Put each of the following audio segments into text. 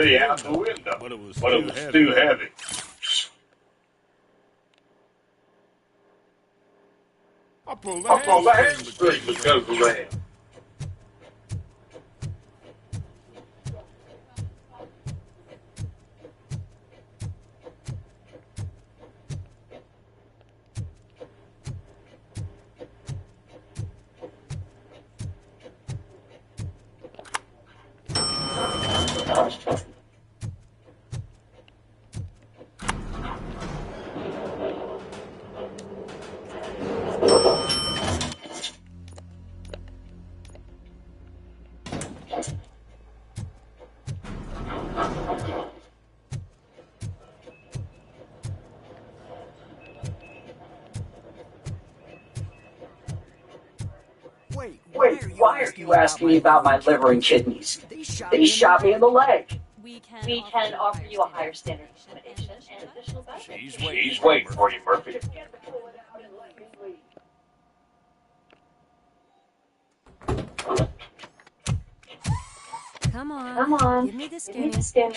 the out the window, but it was but it too was heavy. too heavy. I pulled the I pulled the hamstring hamstring because because of of that. that. Wait, why Wait, are you why are asking you me about asking my me about liver my and liver and kidneys? kidneys? They shot They me in the shot me in the leg. leg. We can offer you a higher standard of accommodation and additional benefits. She's waiting She's for you, waiting for Murphy. you, Murphy. Get the bullet out and let me leave. Come on, Come on, give me the give me the skinny. skin.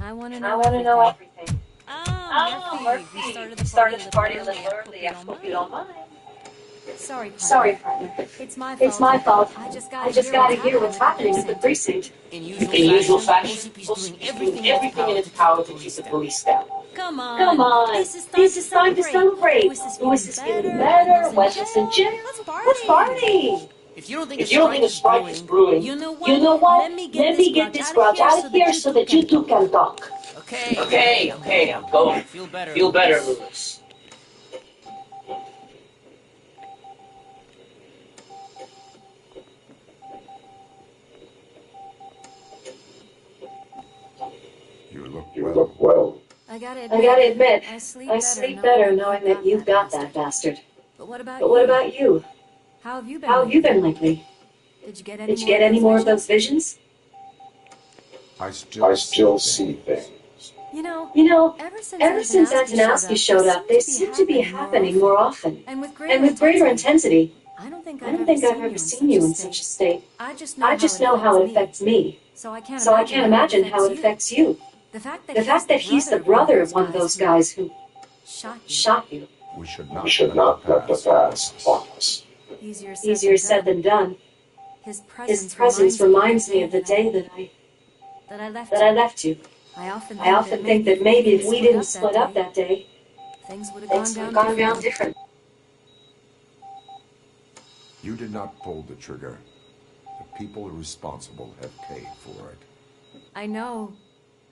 I want to I know want to know everything. everything. Oh, Oh, Murphy, Murphy, we we started started the the party party a a little little early. early. I I hope hope you you don't don't mind. mind. Sorry, Sorry, partner. partner. It's my It's fault. my fault. I just I gotta just hear what's gotta hear happening what's at the happening at the precinct. precinct. In In usual usual fashion, fashion, OCP's doing OCP's doing everything in its everything in power its to keep the power to keep police the down. police down. Come Come on. on. This is time This to is time to celebrate. celebrate. Louis is feeling Louis is feeling better. better. Wendell's in Wendell's in jail. jail. Let's Let's party. party. If you don't think a If you don't think strike a is strike is brewing, brewing, You know you what? know what? Let me get Let this me get grouch this out of grouch here out so of that here you so two that you can two talk. can talk. okay, Okay, I'm okay, going. I'm going. Feel better, Feel better, Louis. Louis. You look well. I gotta I gotta admit, admit, I sleep I better sleep knowing better that knowing you've that got you've that got that bastard. bastard. But what about But what you? about you? How have you been How have you lately? been lately? Did you get any Did you more get of any those more of those visions? visions? I still see things. You know, You know, ever since ever since Antonowski Antonowski they showed up, seem they to be seem to be happening more happening more often. often. And with And greater with greater intensity. intensity. I don't think I I've don't ever think I've seen ever you in seen such a you in such a state. state. I just know I how just it know how affects it me. affects me. So I can't So I imagine can't how it imagine how affects it you. affects you. The fact that The he's fact the that he's the brother of one of brother those of one of guys those who guys who shot you. shot you. We should not let the past haunt us. Easier said Easier than said done. than done. His His presence presence reminds me reminds of the me of the day day that I left that I you. left you. I often I think that often think maybe that if we maybe didn't if we split didn't up that split up day, that day, things would have gone things would have down gone down differently. different. You did not pull the trigger. The people responsible have paid for it. I know.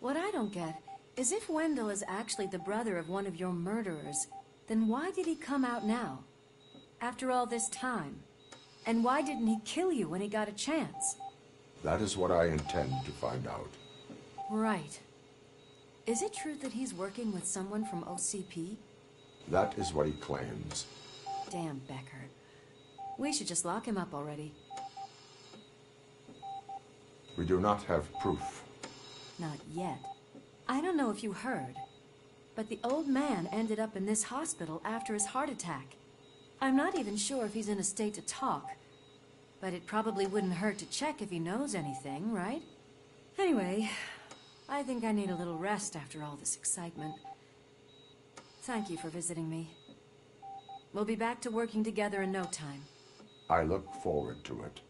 What I don't get is if Wendell is actually the brother of one of your murderers, then why did he come out now? After all this time? And why didn't he kill you when he got a chance? That is what I intend to find out. Right. Is it true that he's working with someone from OCP? That is what he claims. Damn Becker. We should just lock him up already. We do not have proof. Not yet. I don't know if you heard, but the old man ended up in this hospital after his heart attack. I'm not even sure if he's in a state to talk, but it probably wouldn't hurt to check if he knows anything, right? Anyway, I think I need a little rest after all this excitement. Thank you for visiting me. We'll be back to working together in no time. I look forward to it.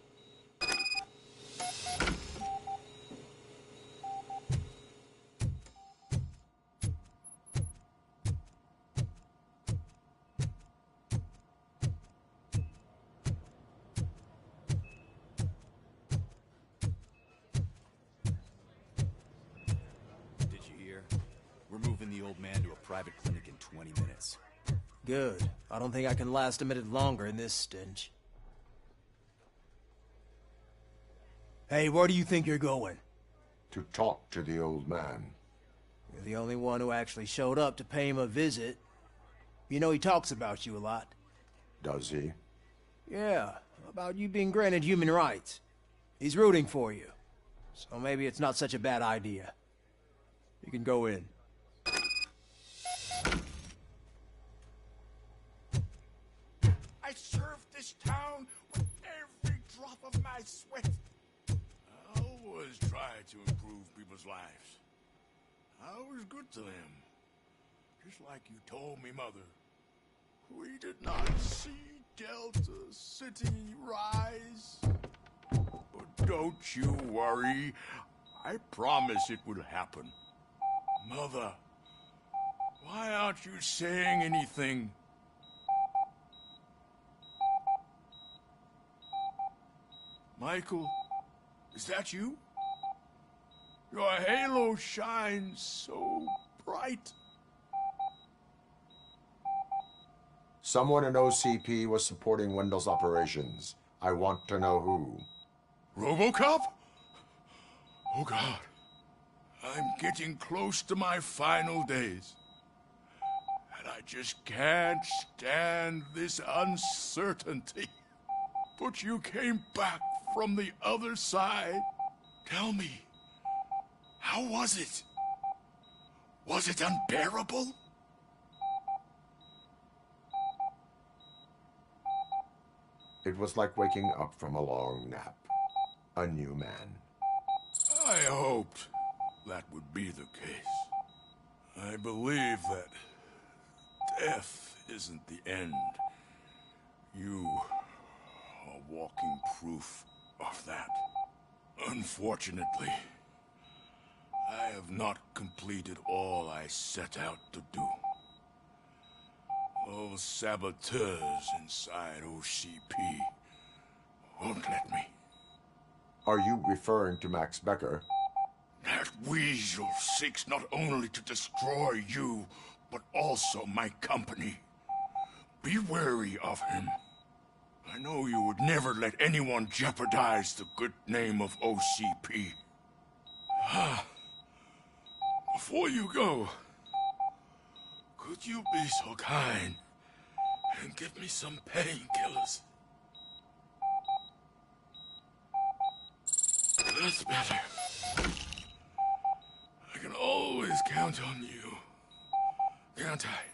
Did you hear? We're moving the old man to a private clinic in 20 minutes. Good. I don't think I can last a minute longer in this stench. Hey, where do you think you're going? To talk to the old man. You're the only one who actually showed up to pay him a visit. You know he talks about you a lot. Does he? Yeah, about you being granted human rights. He's rooting for you. So maybe it's not such a bad idea. You can go in. I served this town with every drop of my sweat. I always try to improve people's lives. I was good to him. Just like you told me, Mother. We did not see Delta City rise. But don't you worry. I promise it will happen. Mother, why aren't you saying anything? Michael, is that you? Your halo shines so bright. Someone in OCP was supporting Wendell's operations. I want to know who. Robocop? Oh God. I'm getting close to my final days. And I just can't stand this uncertainty. But you came back from the other side. Tell me, how was it? Was it unbearable? It was like waking up from a long nap. A new man. I hoped that would be the case. I believe that death isn't the end. You are walking proof of that. Unfortunately, I have not completed all I set out to do. Those saboteurs inside OCP won't let me. Are you referring to Max Becker? That weasel seeks not only to destroy you, but also my company. Be wary of him. I know you would never let anyone jeopardize the good name of OCP. Before you go, could you be so kind and give me some painkillers? That's better. I can always count on you, can't I?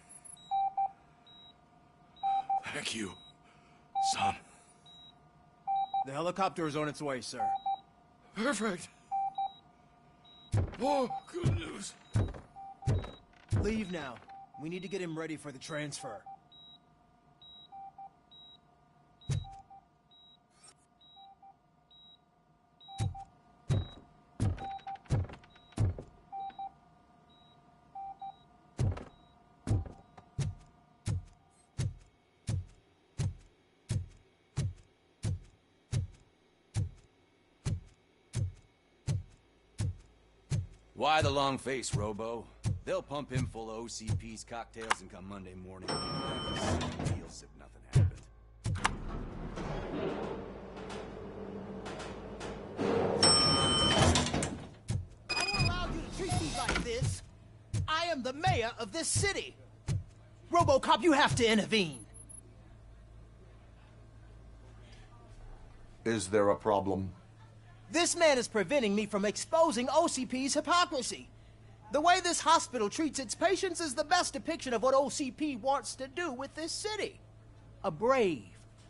Thank you, son. The helicopter is on its way, sir. Perfect. Oh, good news. Leave now. We need to get him ready for the transfer. Why the long face, Robo? They'll pump him full of OCP's cocktails and come Monday morning, he'll as if nothing happened. I don't allow you to treat me like this. I am the mayor of this city. Robocop, you have to intervene. Is there a problem? This man is preventing me from exposing OCP's hypocrisy. The way this hospital treats its patients is the best depiction of what OCP wants to do with this city. A brave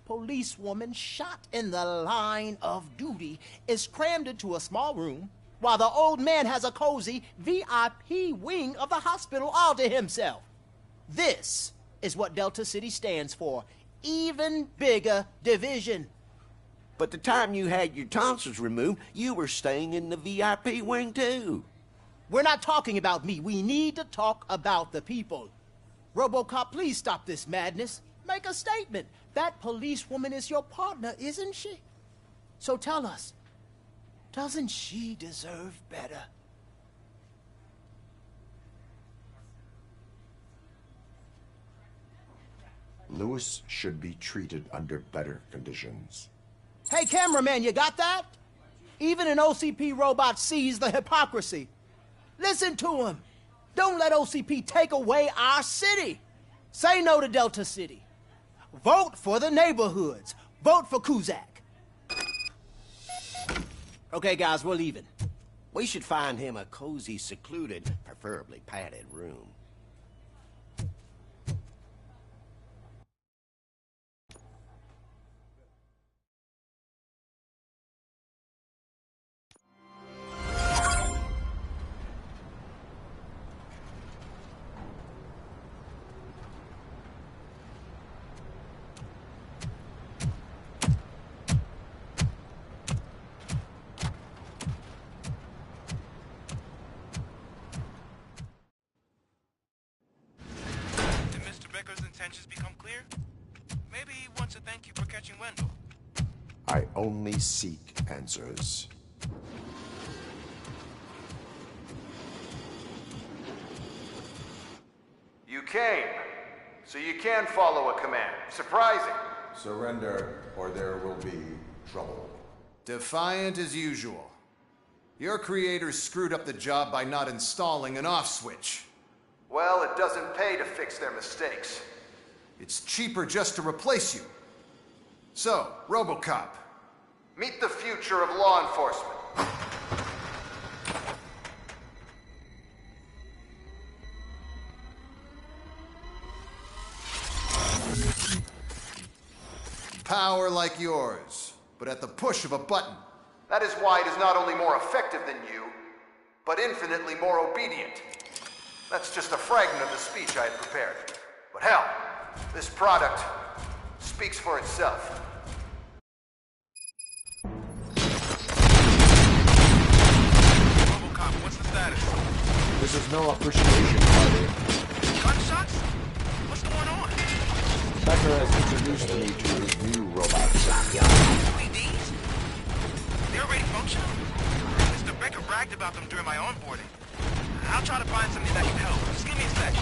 policewoman shot in the line of duty is crammed into a small room, while the old man has a cozy VIP wing of the hospital all to himself. This is what Delta City stands for. Even bigger division. But the time you had your tonsils removed, you were staying in the VIP wing too. We're not talking about me. We need to talk about the people. Robocop, please stop this madness. Make a statement. That policewoman is your partner, isn't she? So tell us, doesn't she deserve better? Lewis should be treated under better conditions. Hey, cameraman, you got that? Even an OCP robot sees the hypocrisy. Listen to him. Don't let OCP take away our city. Say no to Delta City. Vote for the neighborhoods. Vote for Kuzak. Okay, guys, we're leaving. We should find him a cozy, secluded, preferably padded room. intentions become clear, maybe he wants to thank you for catching Wendell. I only seek answers. You came, so you can follow a command. Surprising. Surrender, or there will be trouble. Defiant as usual. Your creators screwed up the job by not installing an off switch. Well, it doesn't pay to fix their mistakes. It's cheaper just to replace you. So, Robocop, meet the future of law enforcement. Power like yours, but at the push of a button. That is why it is not only more effective than you, but infinitely more obedient. That's just a fragment of the speech I had prepared. But hell, this product speaks for itself. Robocop, what's the status? This is no appreciation party. Gunshots? What's going on? Becker has introduced me to his new robots. LEDs? They already function? Mr. Becker bragged about them during my onboarding. I'll try to find something that can help. Just give me a sec.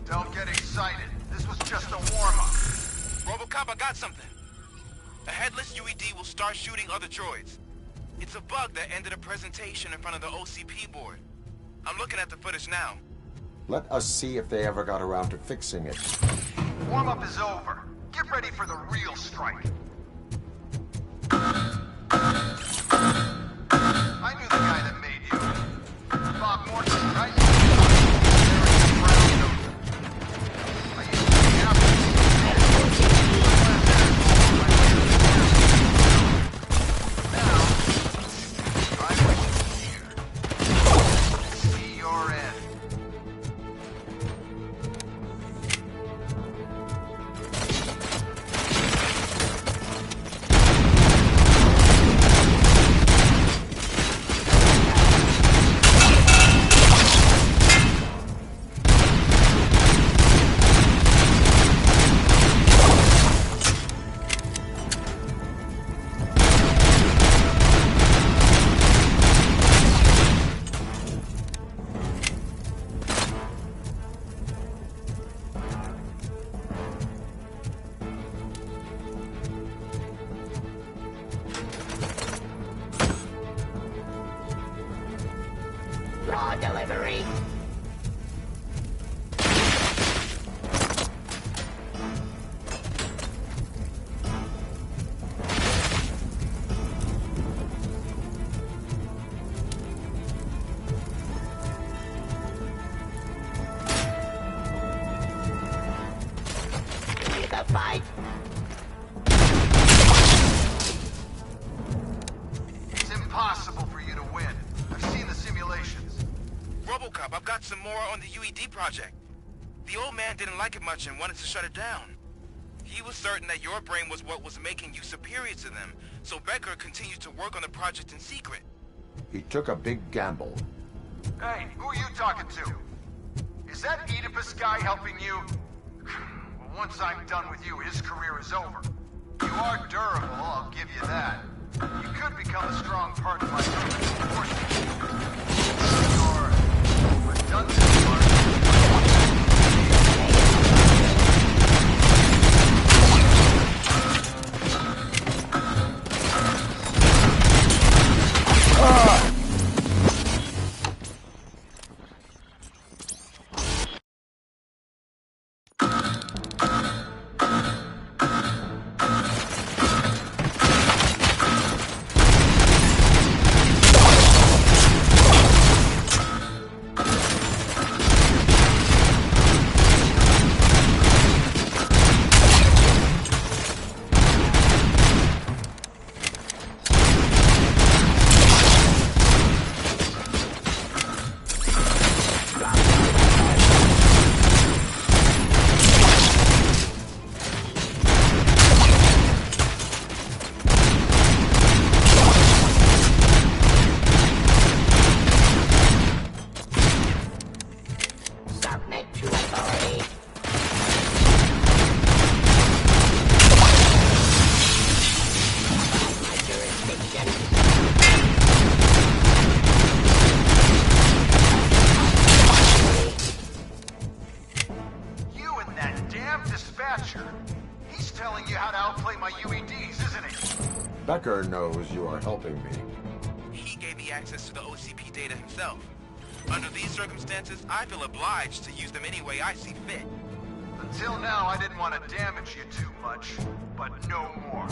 Don't get excited. This was just a warm-up. Robocop, I got something. A headless UED will start shooting other droids. It's a bug that ended a presentation in front of the OCP board. I'm looking at the footage now. Let us see if they ever got around to fixing it. Warm-up is over. Get ready for the real strike. I knew the guy that made you. Bob Morton, right? I used to be happy. Now, I was here. See your end. Raw delivery. Ready to fight. It's impossible for you to win. I've seen the simulations. Robocop, I've got some more on the UED project. The old man didn't like it much and wanted to shut it down. He was certain that your brain was what was making you superior to them, so Becker continued to work on the project in secret. He took a big gamble. Hey, who are you talking to? Is that Oedipus guy helping you? Well, once I'm done with you, his career is over. You are durable, I'll give you that. You could become a strong part of my force. Your redundant part. Becker knows you are helping me. He gave me access to the OCP data himself. Under these circumstances, I feel obliged to use them any way I see fit. Until now, I didn't want to damage you too much, but no more.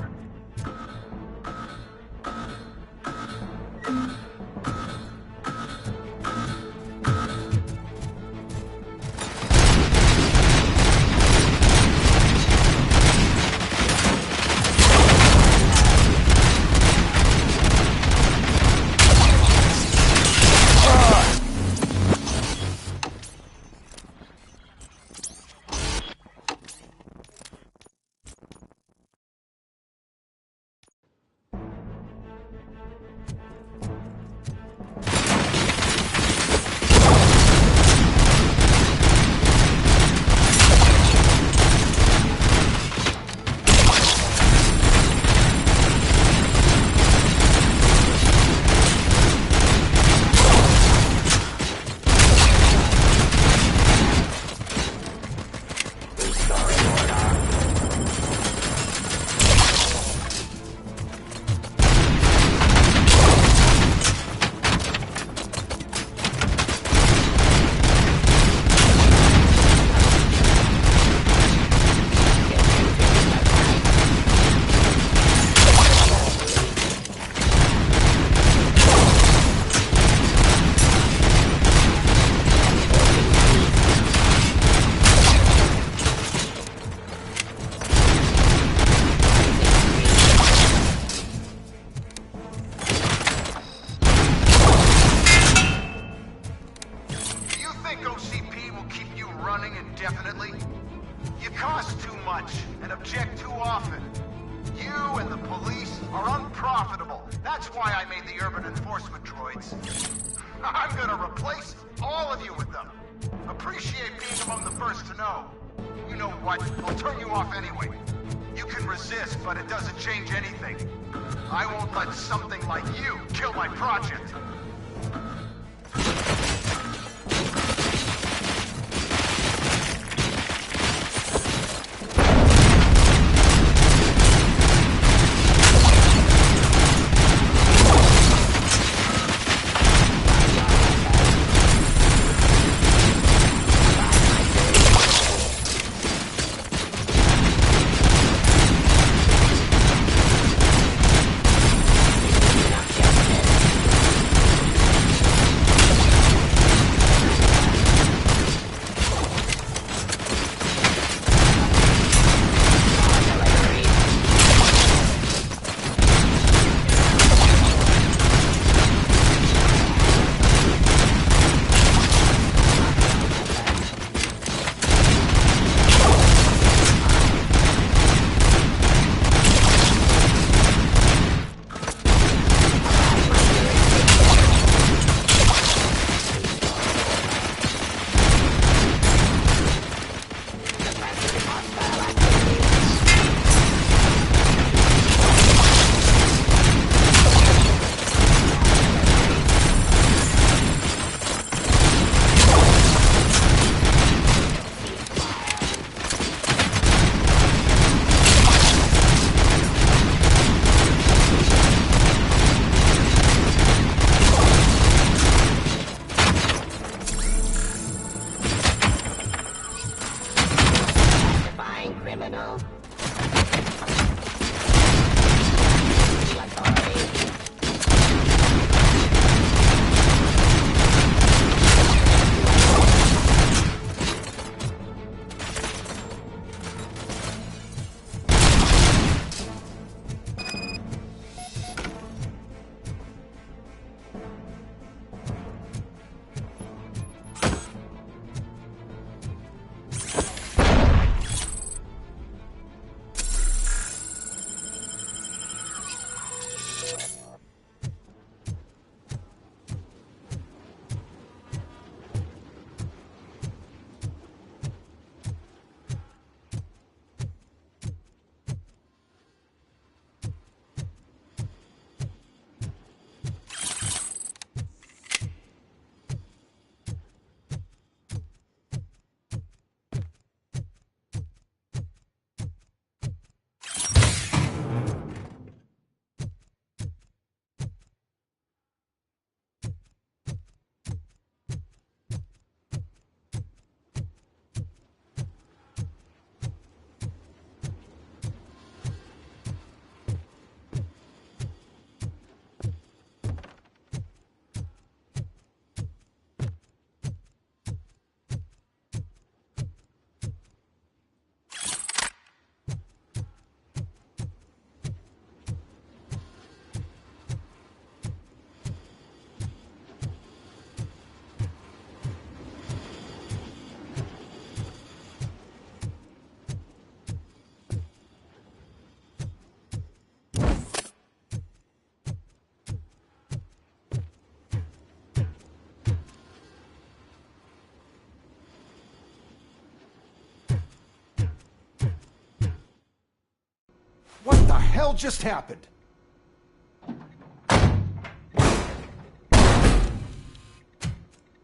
hell just happened?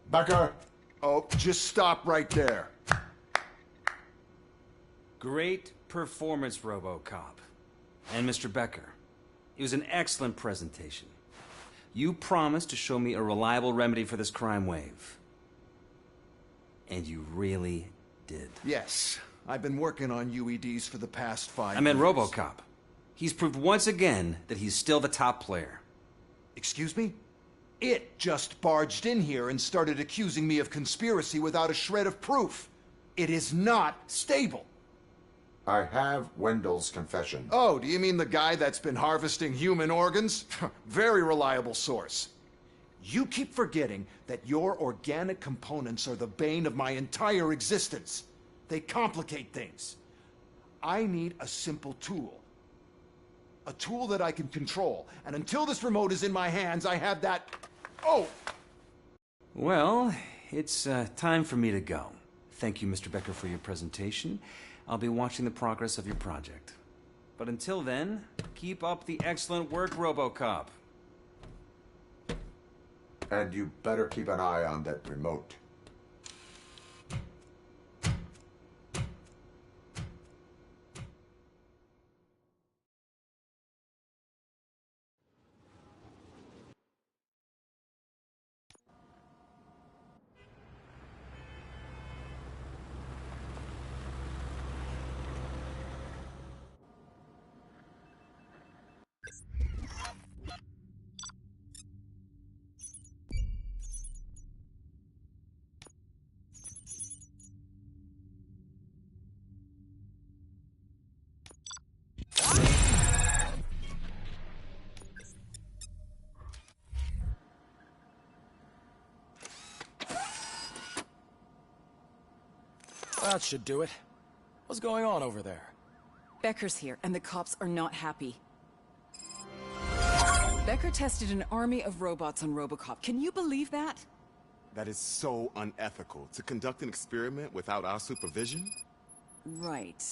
Becker! Oh, just stop right there. Great performance, Robocop. And Mr. Becker, it was an excellent presentation. You promised to show me a reliable remedy for this crime wave. And you really did. Yes, I've been working on UEDs for the past 5 years. I meant Robocop. He's proved once again that he's still the top player. Excuse me? It just barged in here and started accusing me of conspiracy without a shred of proof. It is not stable. I have Wendell's confession. Oh, do you mean the guy that's been harvesting human organs? Very reliable source. You keep forgetting that your organic components are the bane of my entire existence. They complicate things. I need a simple tool. A tool that I can control. And until this remote is in my hands, I have that... Oh! Well, it's time for me to go. Thank you, Mr. Becker, for your presentation. I'll be watching the progress of your project. But until then, keep up the excellent work, Robocop. And you better keep an eye on that remote. That should do it. What's going on over there? Becker's here, and the cops are not happy. Becker tested an army of robots on Robocop. Can you believe that? That is so unethical. To conduct an experiment without our supervision? Right.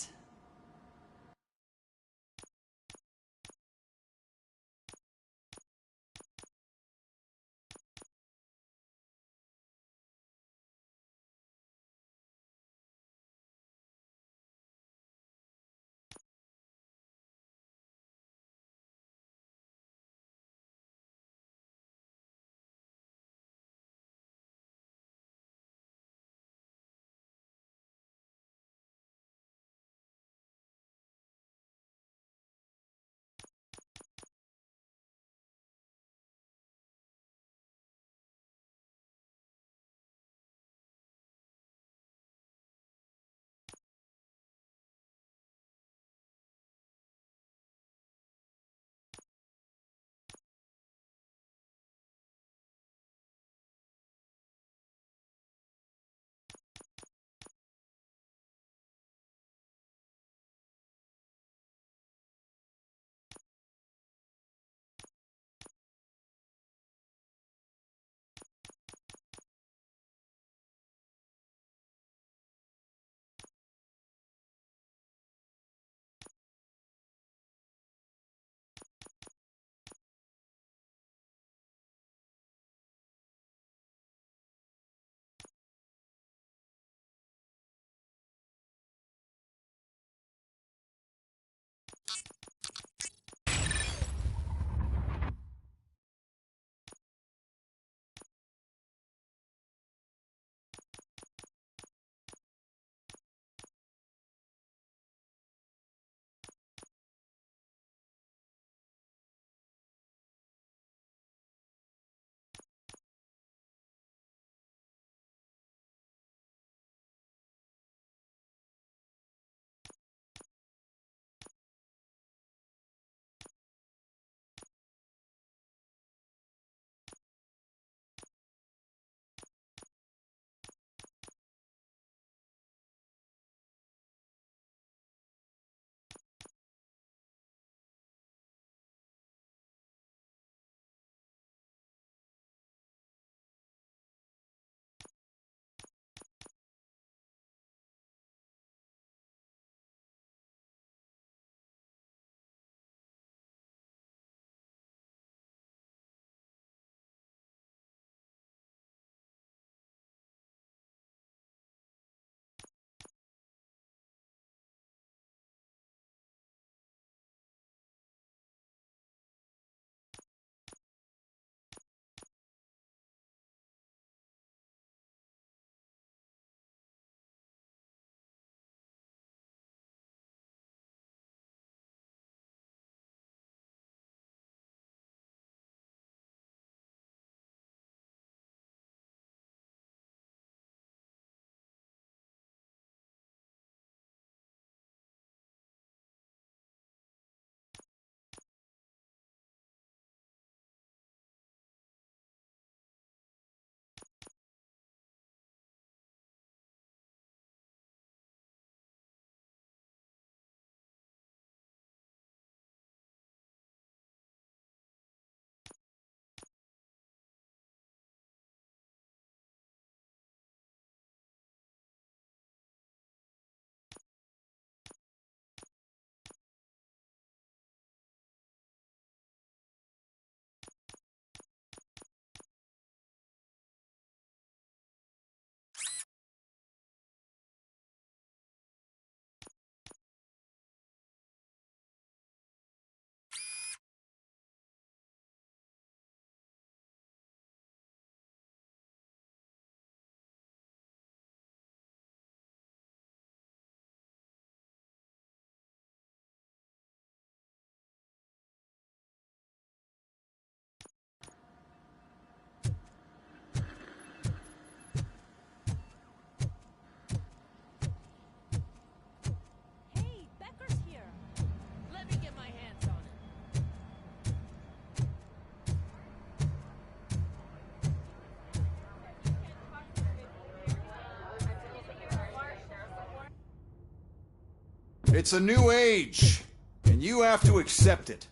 It's a new age, and you have to accept it.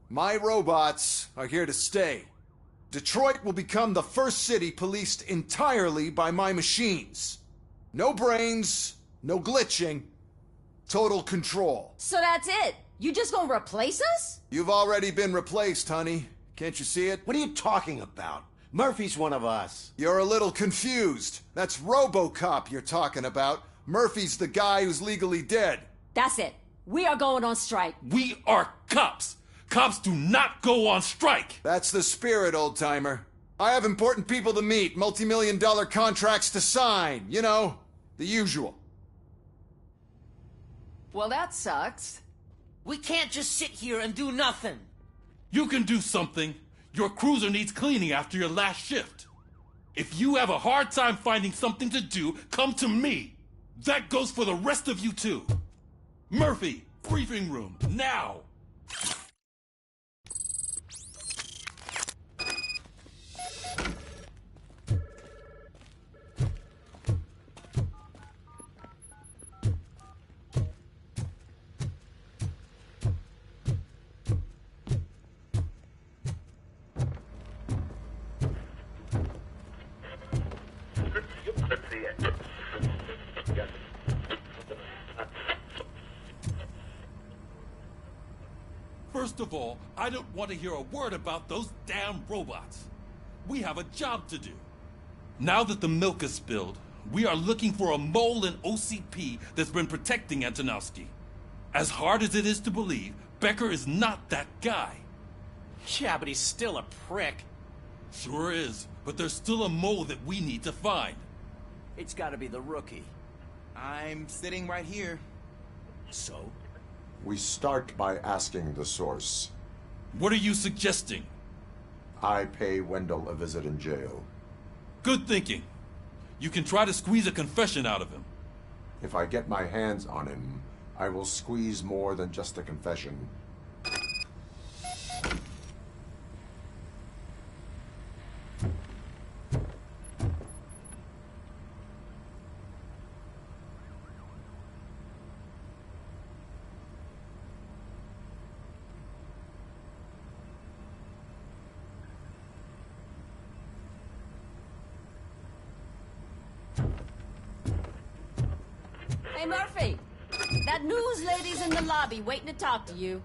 My robots are here to stay. Detroit will become the first city policed entirely by my machines. No brains, no glitching, total control. So that's it? You just gonna replace us? You've already been replaced, honey. Can't you see it? What are you talking about? Murphy's one of us. You're a little confused. That's Robocop you're talking about. Murphy's the guy who's legally dead. That's it. We are going on strike. We are cops. Cops do not go on strike. That's the spirit, old-timer. I have important people to meet, multi-million-dollar contracts to sign. You know, the usual. Well, that sucks. We can't just sit here and do nothing. You can do something. Your cruiser needs cleaning after your last shift. If you have a hard time finding something to do, come to me. That goes for the rest of you too. Murphy, briefing room, now! First of all, I don't want to hear a word about those damn robots. We have a job to do. Now that the milk is spilled, we are looking for a mole in OCP that's been protecting Antonowski. As hard as it is to believe, Becker is not that guy. Yeah, but he's still a prick. Sure is, but there's still a mole that we need to find. It's gotta be the rookie. I'm sitting right here. So? We start by asking the source. What are you suggesting? I pay Wendell a visit in jail. Good thinking. You can try to squeeze a confession out of him. If I get my hands on him, I will squeeze more than just a confession. Hey, Murphy! That news lady's in the lobby waiting to talk to you.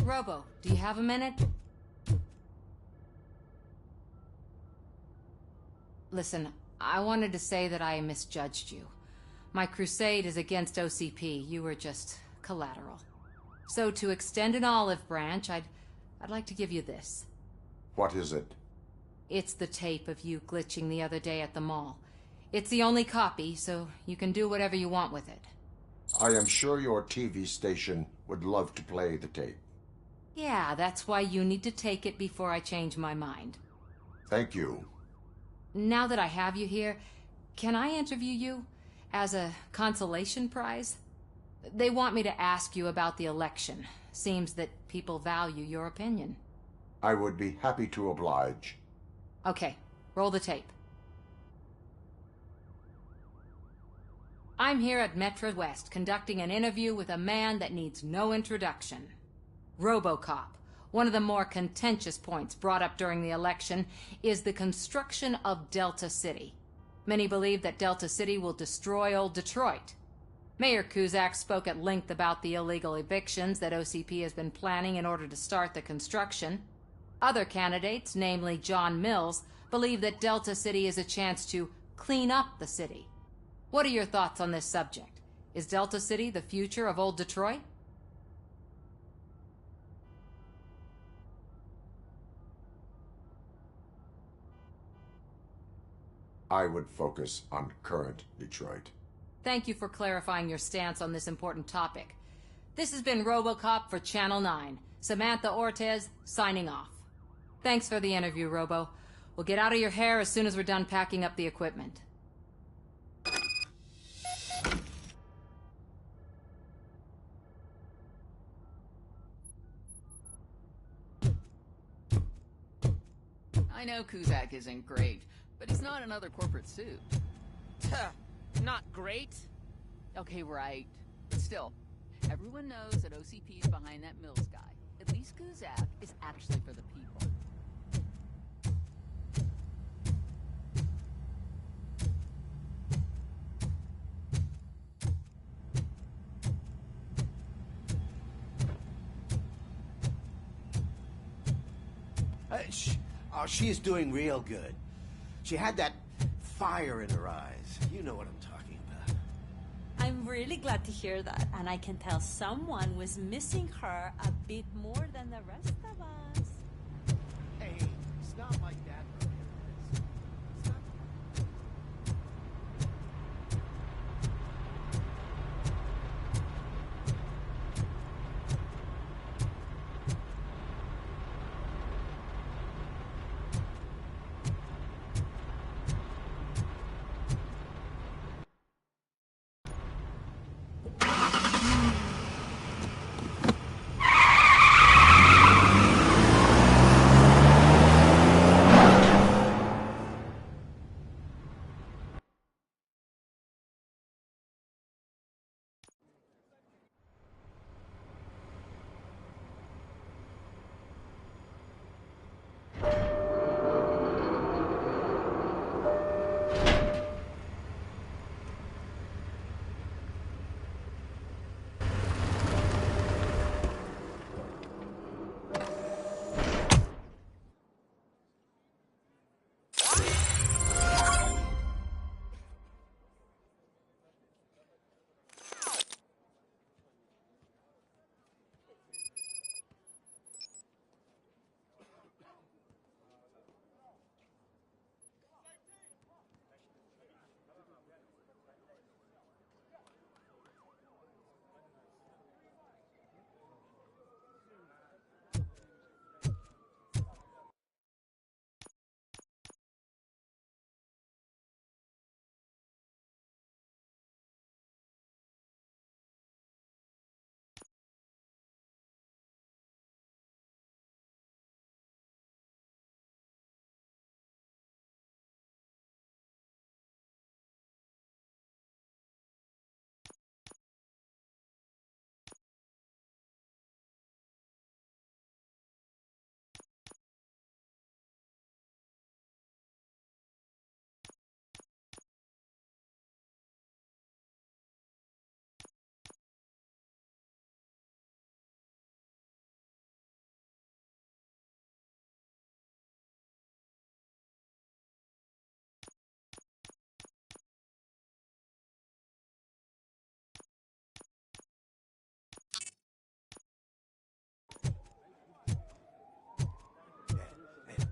Robo, do you have a minute? Listen, I wanted to say that I misjudged you. My crusade is against OCP. You were just collateral. So to extend an olive branch, I'd like to give you this. What is it? It's the tape of you glitching the other day at the mall. It's the only copy, so you can do whatever you want with it. I am sure your TV station would love to play the tape. Yeah, that's why you need to take it before I change my mind. Thank you. Now that I have you here, can I interview you as a consolation prize? They want me to ask you about the election. Seems that people value your opinion. I would be happy to oblige. Okay, roll the tape. I'm here at Metro West conducting an interview with a man that needs no introduction. Robocop. One of the more contentious points brought up during the election is the construction of Delta City. Many believe that Delta City will destroy old Detroit. Mayor Cusack spoke at length about the illegal evictions that OCP has been planning in order to start the construction. Other candidates, namely John Mills, believe that Delta City is a chance to clean up the city. What are your thoughts on this subject? Is Delta City the future of old Detroit? I would focus on current Detroit. Thank you for clarifying your stance on this important topic. This has been Robocop for Channel 9. Samantha Ortez, signing off. Thanks for the interview, Robo. We'll get out of your hair as soon as we're done packing up the equipment. I know Kuzak isn't great, but he's not another corporate suit. Not great? Okay, right. But still, everyone knows that OCP's behind that Mills guy. At least Kuzak is actually for the people. She is doing real good. She had that fire in her eyes. You know what I'm talking about. I'm really glad to hear that, and I can tell someone was missing her a bit more than the rest of us. Hey, it's not like that.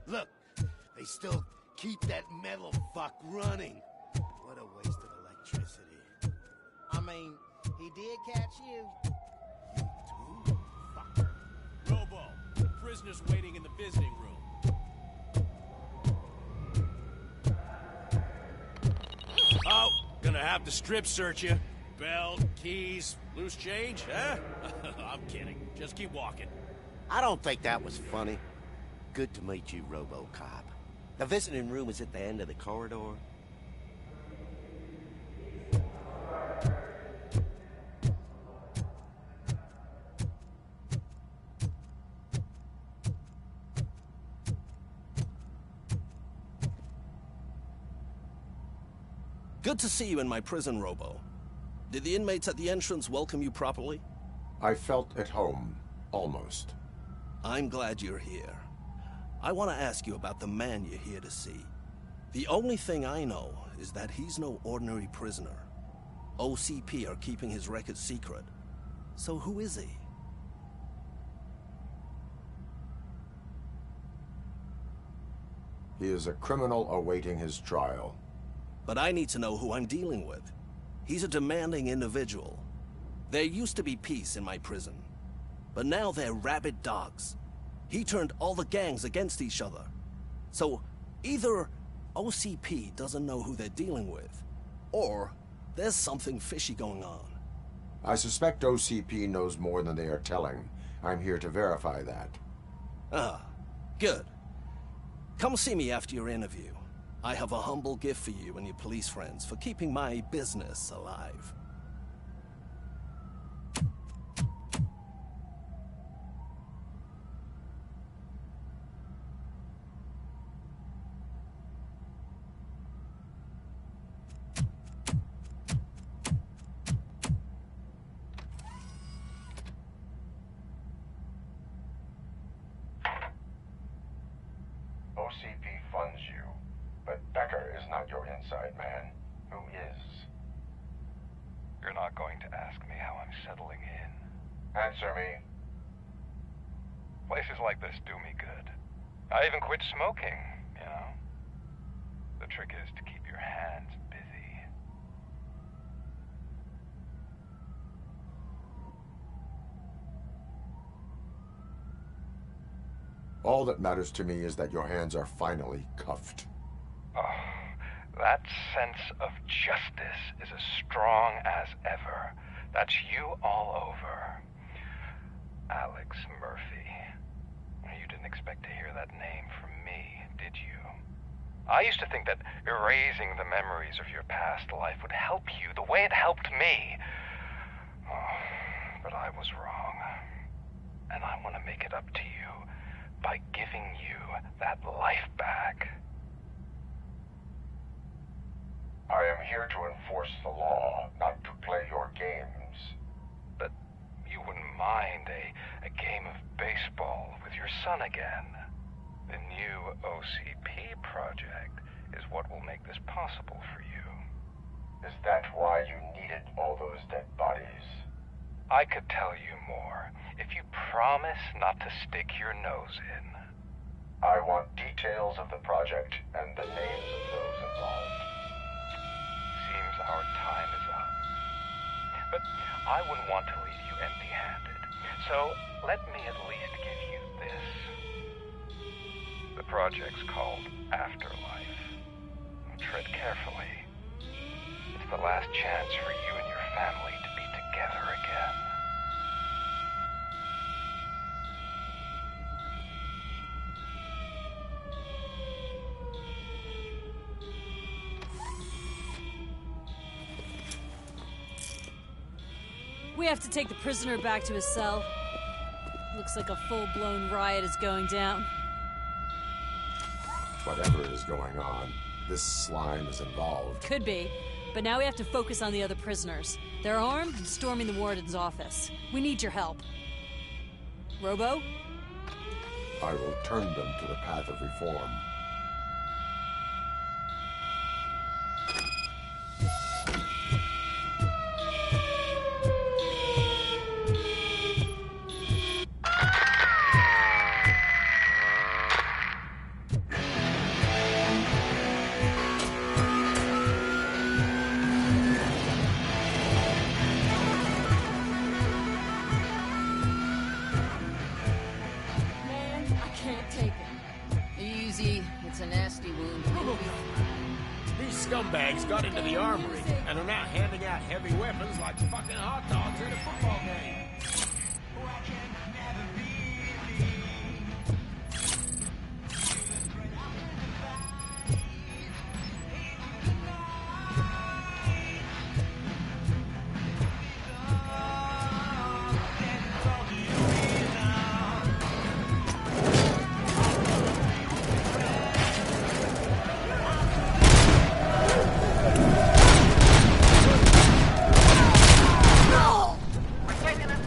Look, they still keep that metal fuck running. What a waste of electricity. I mean, he did catch you. Robo, prisoners waiting in the visiting room. Oh, gonna have to strip search you. Belt, keys, loose change, huh? I'm kidding. Just keep walking. I don't think that was funny. Good to meet you, Robocop. The visiting room is at the end of the corridor. Good to see you in my prison, Robo. Did the inmates at the entrance welcome you properly? I felt at home, almost. I'm glad you're here. I want to ask you about the man you're here to see. The only thing I know is that he's no ordinary prisoner. OCP are keeping his record secret. So who is he? He is a criminal awaiting his trial. But I need to know who I'm dealing with. He's a demanding individual. There used to be peace in my prison, but now they're rabid dogs. He turned all the gangs against each other. So either OCP doesn't know who they're dealing with, or there's something fishy going on. I suspect OCP knows more than they are telling. I'm here to verify that. Ah, good. Come see me after your interview. I have a humble gift for you and your police friends for keeping my business alive. OCP funds you, but Becker is not your inside man. Who is? You're not going to ask me how I'm settling in. Answer me. Places like this do me good. I even quit smoking, you know. The trick is to keep your hands busy. All that matters to me is that your hands are finally cuffed. Oh, that sense of justice is as strong as ever. That's you all over. Alex Murphy. You didn't expect to hear that name from me, did you? I used to think that erasing the memories of your past life would help you the way it helped me. Oh, but I was wrong. And I want to make it up to you by giving you that life back. I am here to enforce the law, not to play your games. But you wouldn't mind a game of baseball with your son again. The new OCP project is what will make this possible for you. Is that why you needed all those dead bodies? I could tell you more if you promise not to stick your nose in. I want details of the project and the names of those involved. Seems our time is up. But I wouldn't want to leave you empty-handed. So let me at least give you this. The project's called Afterlife. Tread carefully. It's the last chance for you and your family to be together again. We have to take the prisoner back to his cell. Looks like a full-blown riot is going down. Whatever is going on, this slime is involved. Could be, but now we have to focus on the other prisoners. They're armed and storming the warden's office. We need your help. Robo? I will turn them to the path of reform. Scumbags got into the armory and are now handing out heavy weapons like fucking hot dogs at a football game. We're taking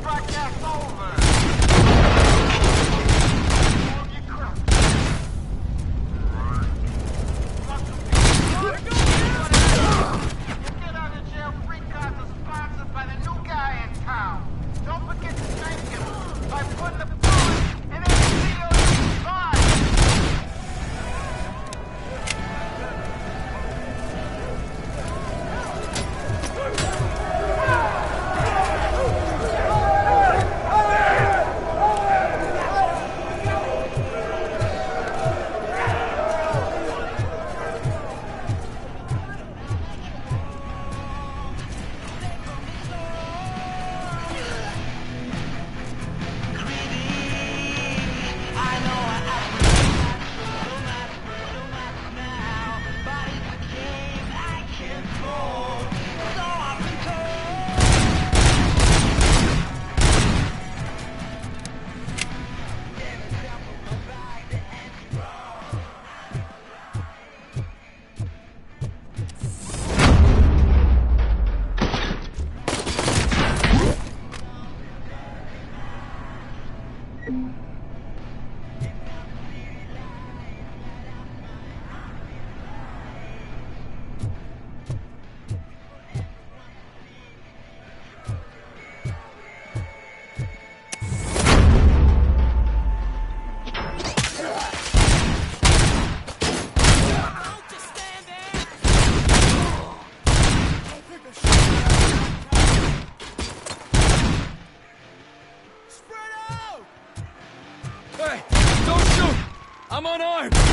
I'm unarmed! And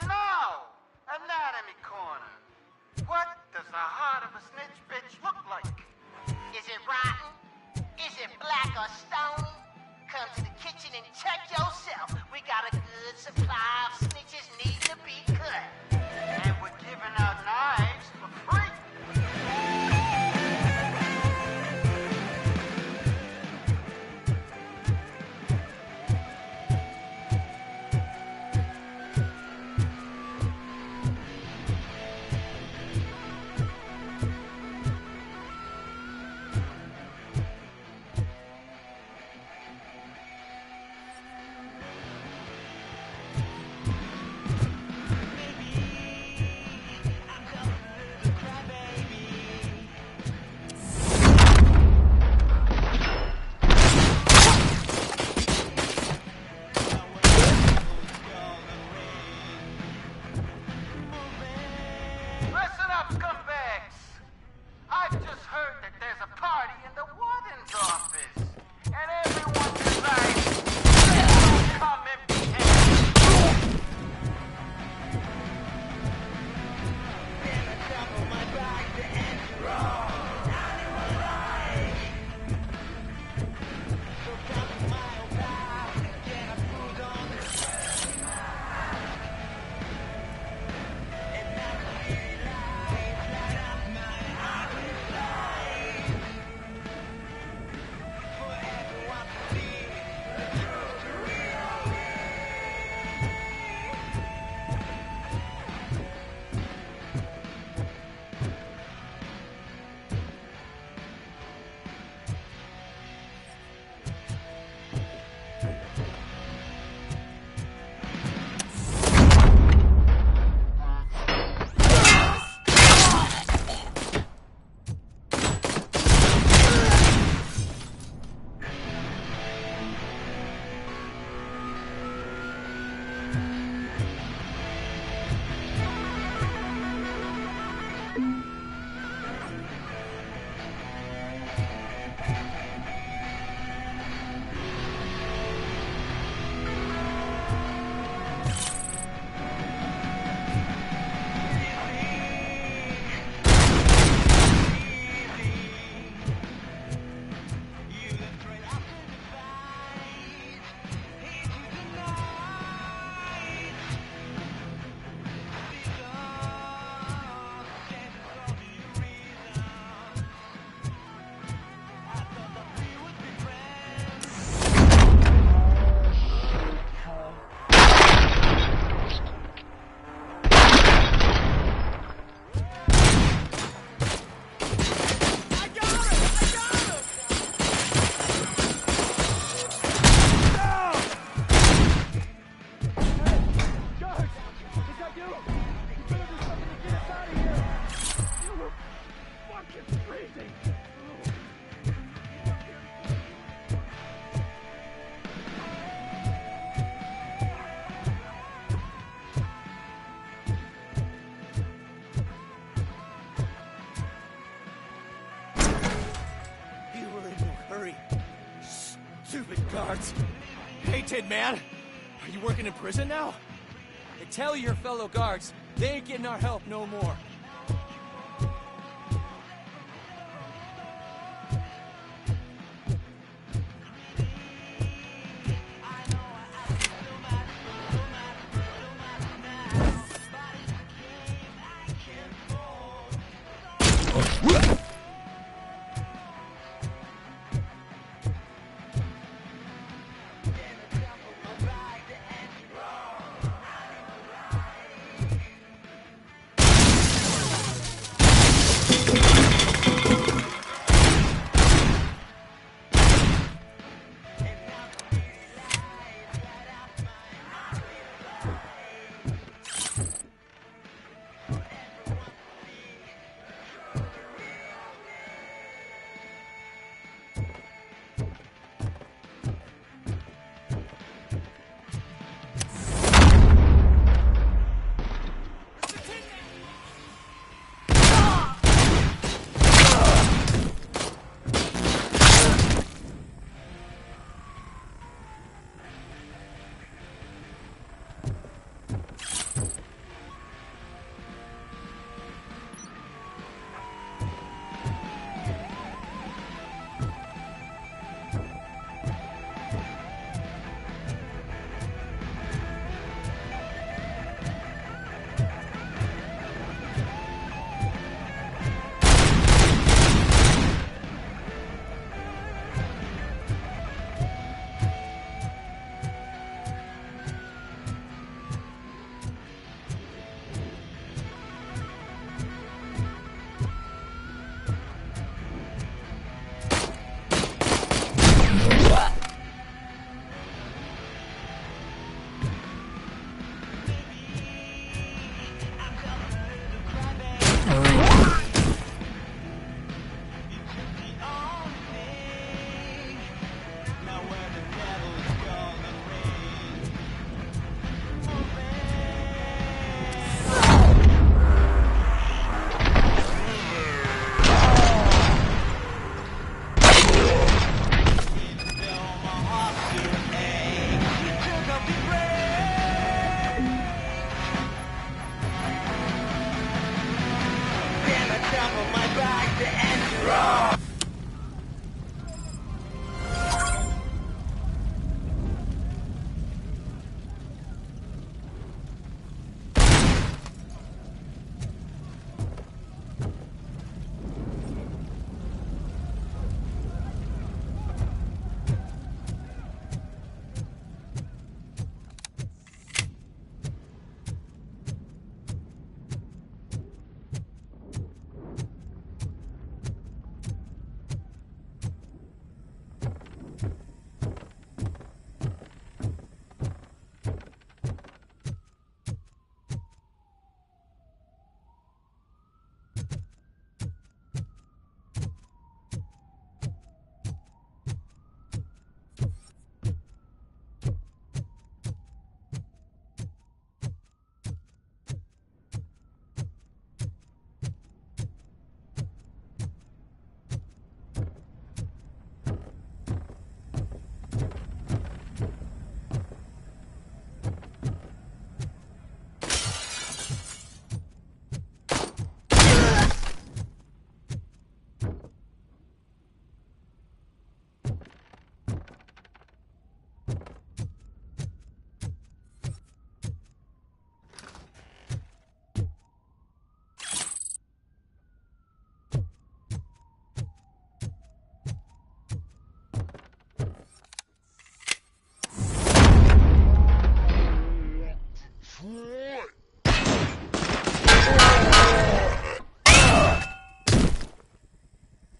now, Anatomy Corner. What does the heart of a snitch bitch look like? Is it rotten? Is it black or stony? Come to the kitchen and check yourself. We got a good supply of snitches needing to be cut. And we're giving out knives for free. Listen up, scumbags! I've just heard that there's a party in the warden's office, and everyone decides to come empty-handed. Stupid guards. Hey, Tin Man. Are you working in prison now? And tell your fellow guards, they ain't getting our help no more. on my back to end.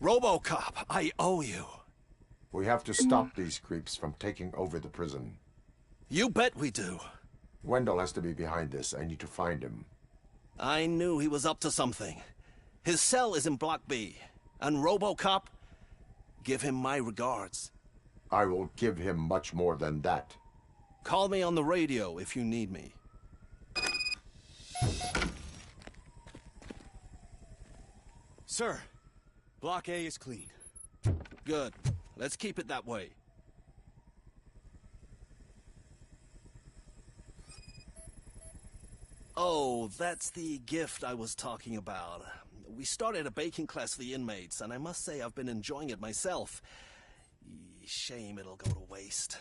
Robocop, I owe you. We have to stop these creeps from taking over the prison. You bet we do. Wendell has to be behind this. I need to find him. I knew he was up to something. His cell is in Block B. And Robocop, give him my regards. I will give him much more than that. Call me on the radio if you need me. Sir, Block A is clean. Good. Let's keep it that way. Oh, that's the gift I was talking about. We started a baking class for the inmates, and I must say I've been enjoying it myself. Shame it'll go to waste.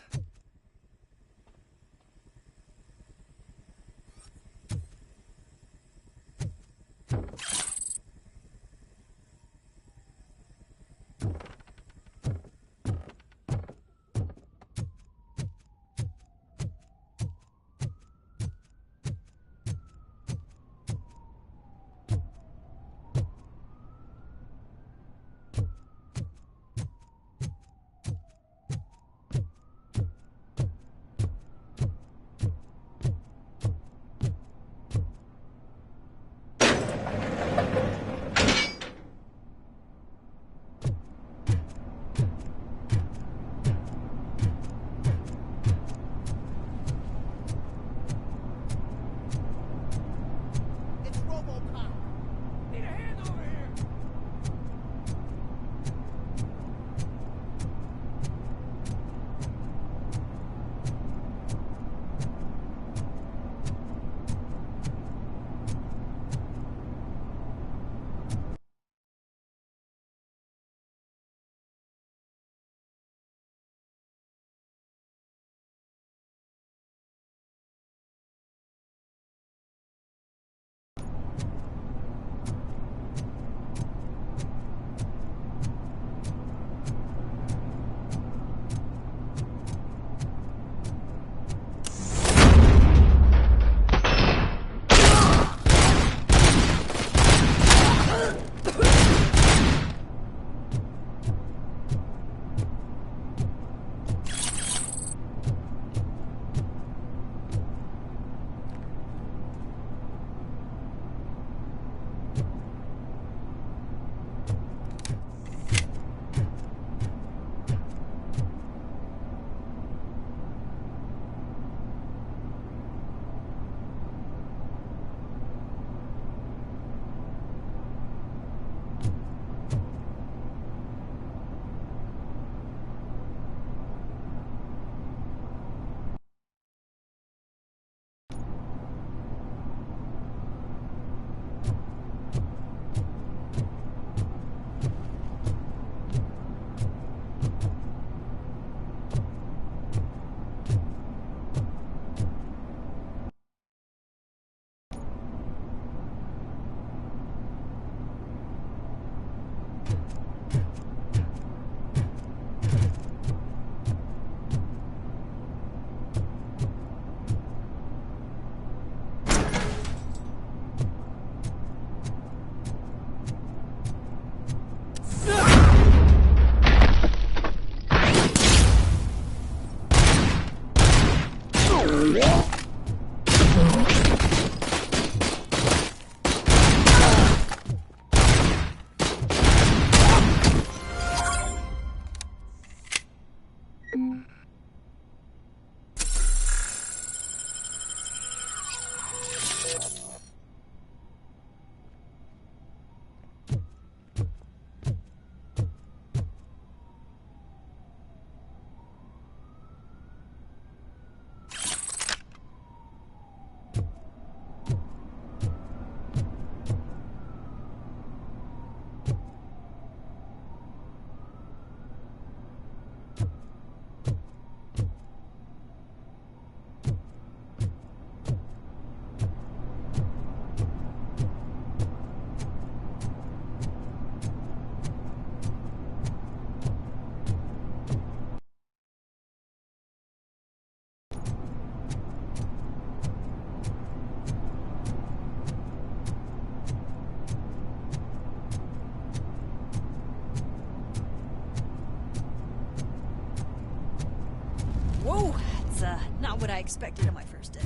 Whoa, that's not what I expected on my first day.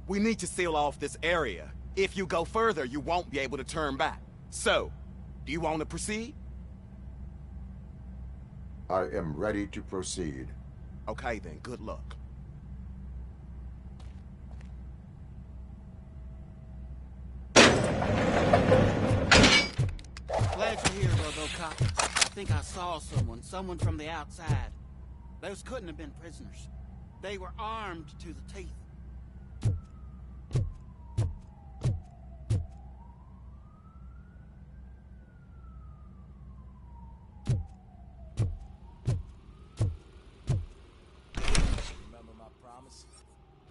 We need to seal off this area. If you go further, you won't be able to turn back. So, do you want to proceed? I am ready to proceed. Okay then, good luck. Glad you're here, Robocop. I think I saw someone from the outside. Those couldn't have been prisoners. They were armed to the teeth. Remember my promise?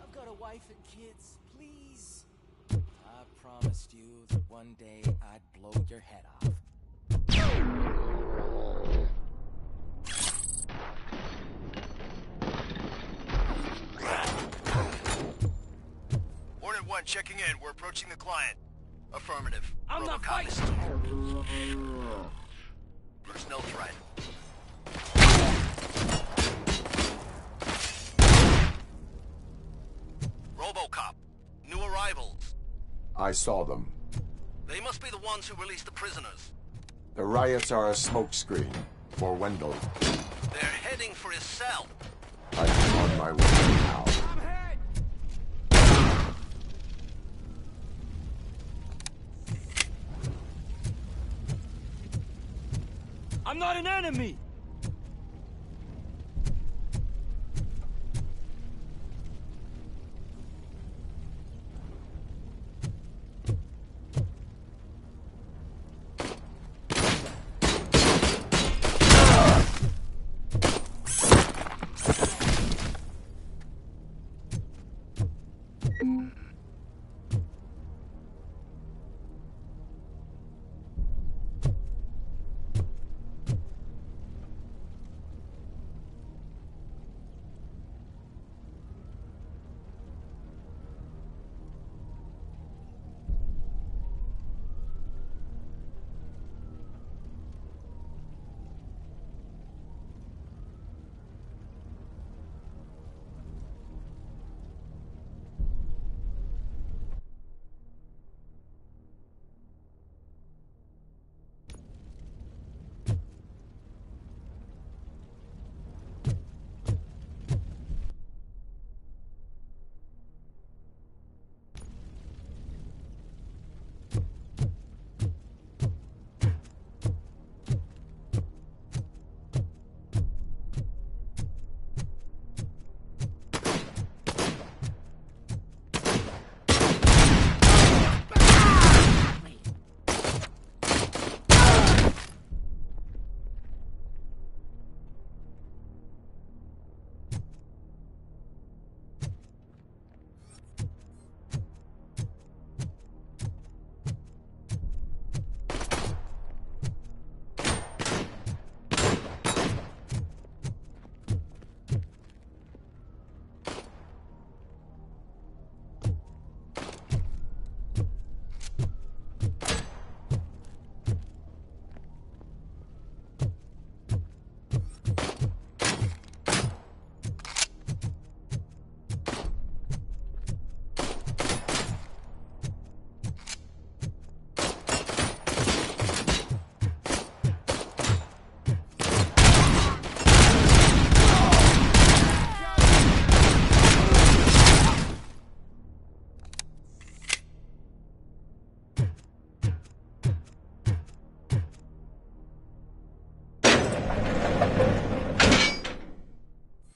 I've got a wife and kids, please. I promised you that one day I'd blow your head off. Hornet 1 checking in. We're approaching the client. Affirmative. I'm not Robocop is fighting. Personnel threat. Robocop. New arrivals. I saw them. They must be the ones who released the prisoners. The riots are a smokescreen for Wendell. They're heading for his cell. I am on my way now. I'm not an enemy!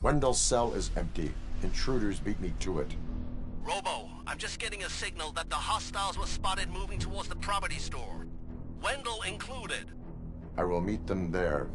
Wendell's cell is empty. Intruders beat me to it. Robo, I'm just getting a signal that the hostiles were spotted moving towards the property store. Wendell included. I will meet them there.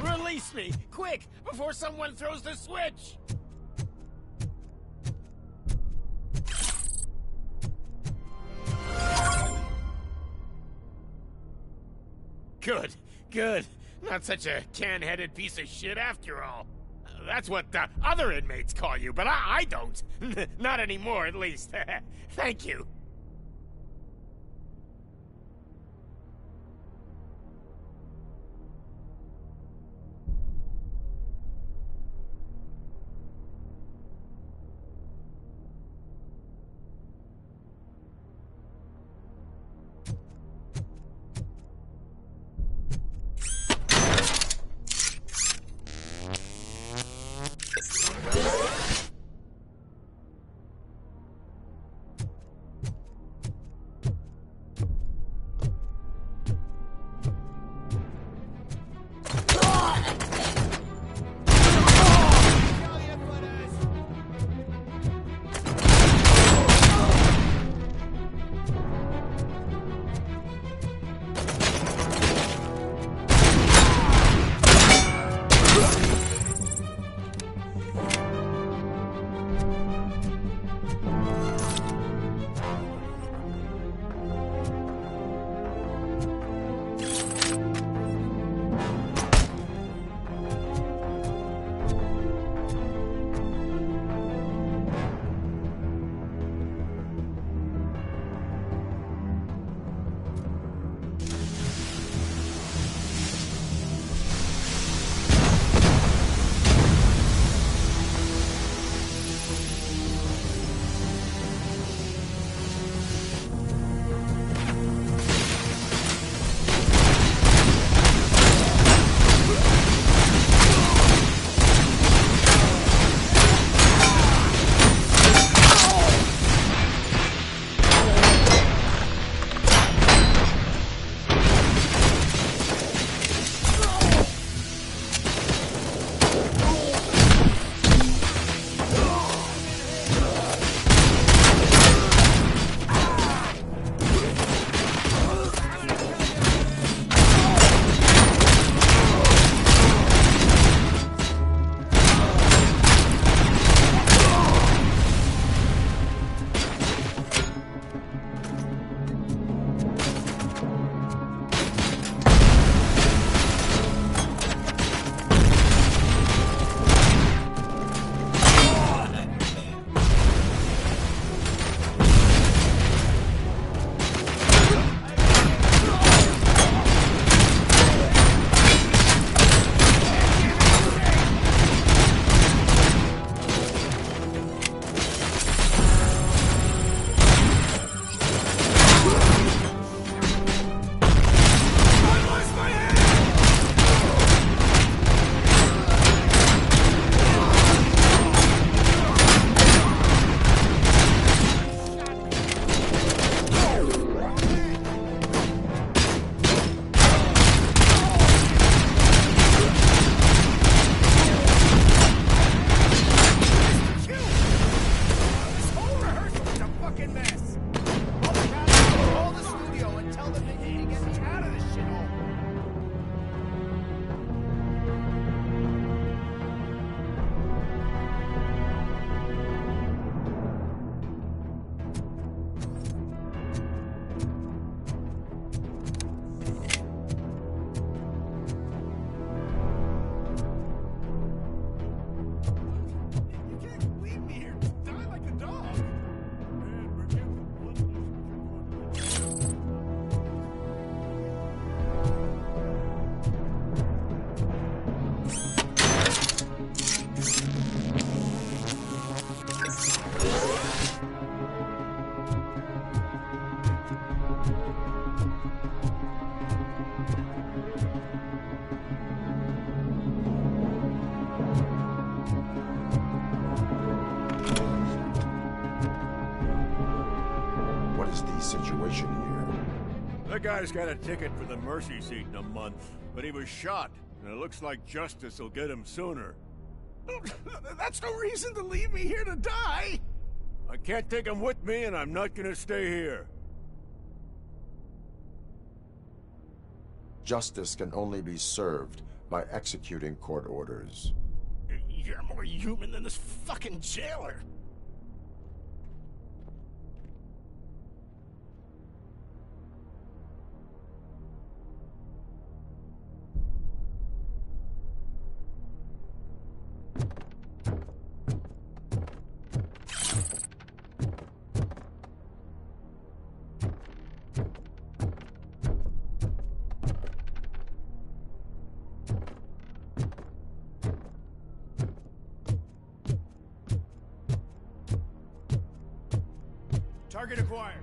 Release me! Quick! Before someone throws the switch! Good, good. Not such a can-headed piece of shit after all. That's what the other inmates call you, but I don't. Not anymore, at least. Thank you. What is the situation here? That guy's got a ticket for the mercy seat in a month, but he was shot, and it looks like justice will get him sooner. That's no reason to leave me here to die! I can't take him with me, and I'm not gonna stay here. Justice can only be served by executing court orders. You're more human than this fucking jailer. Target acquired.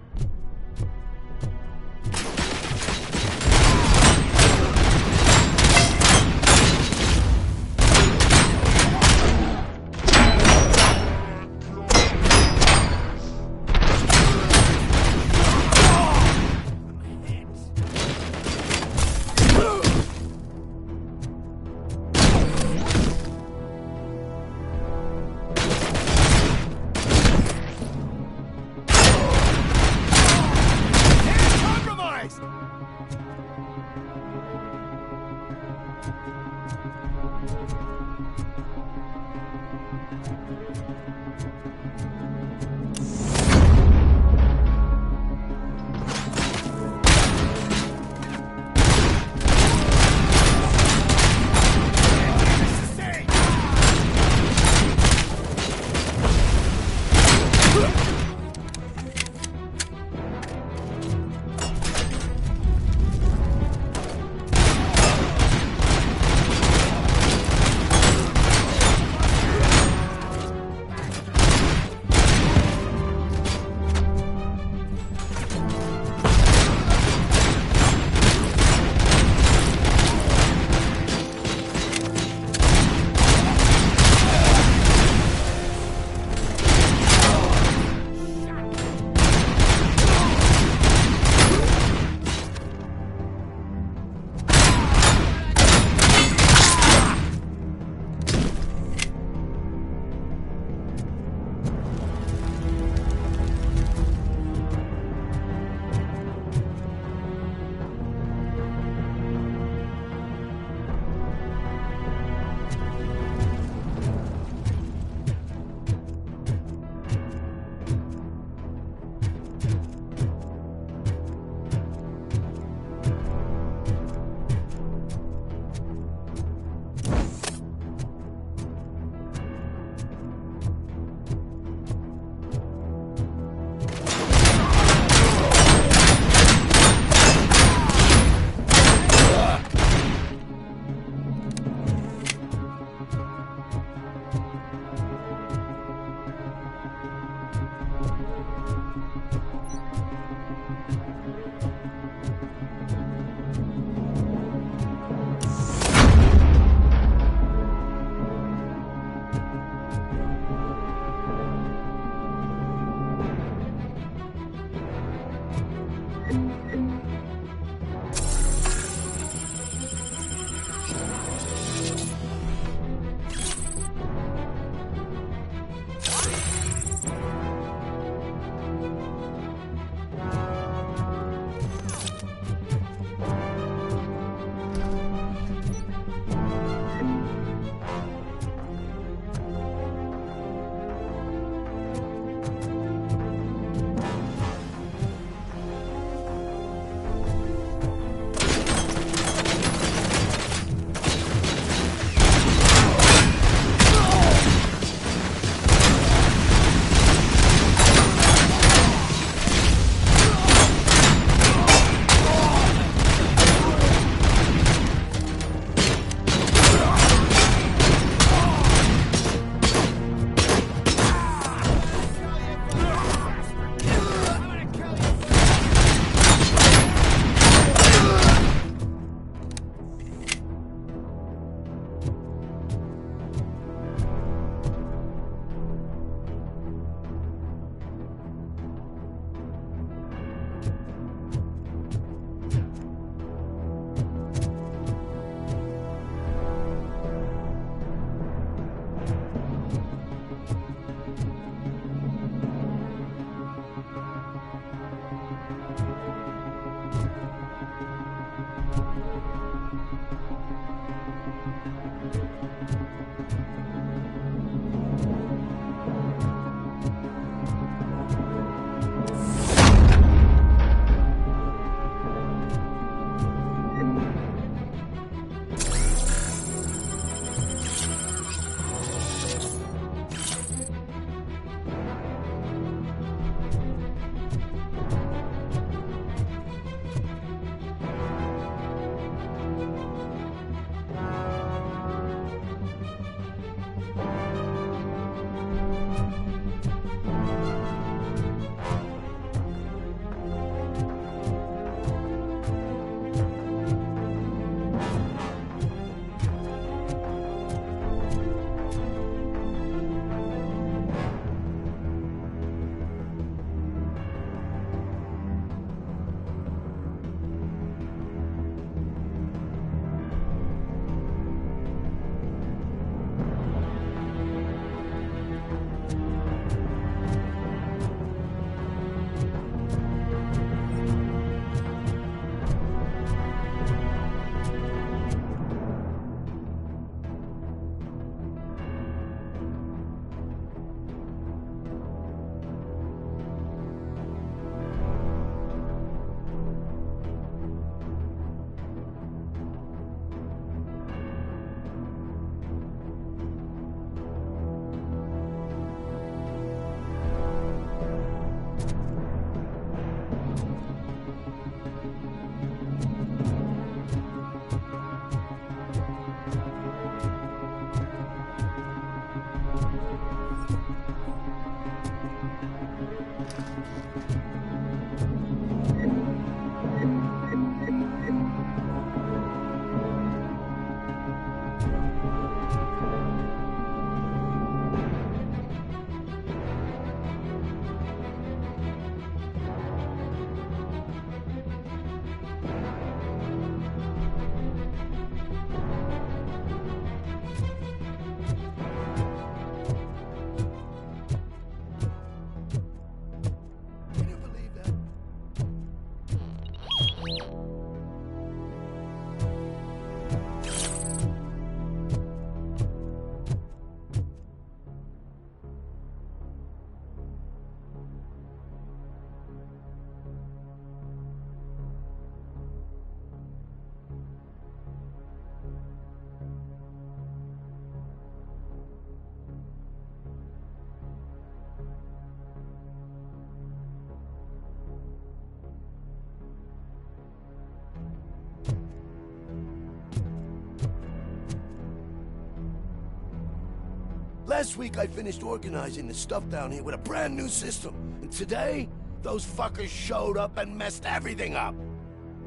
Last week I finished organizing the stuff down here with a brand new system. And today, those fuckers showed up and messed everything up.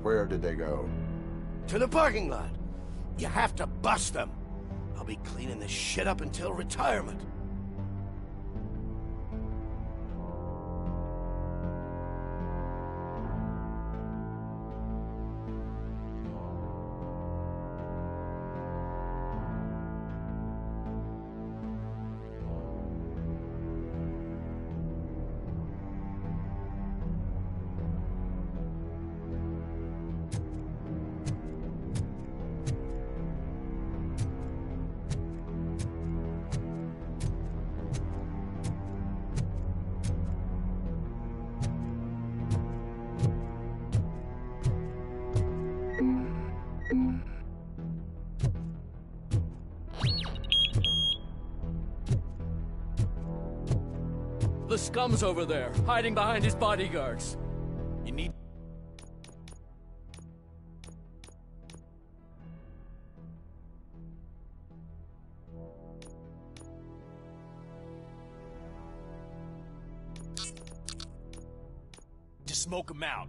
Where did they go? To the parking lot. You have to bust them. I'll be cleaning this shit up until retirement. The scum's over there, hiding behind his bodyguards. You need... to smoke him out.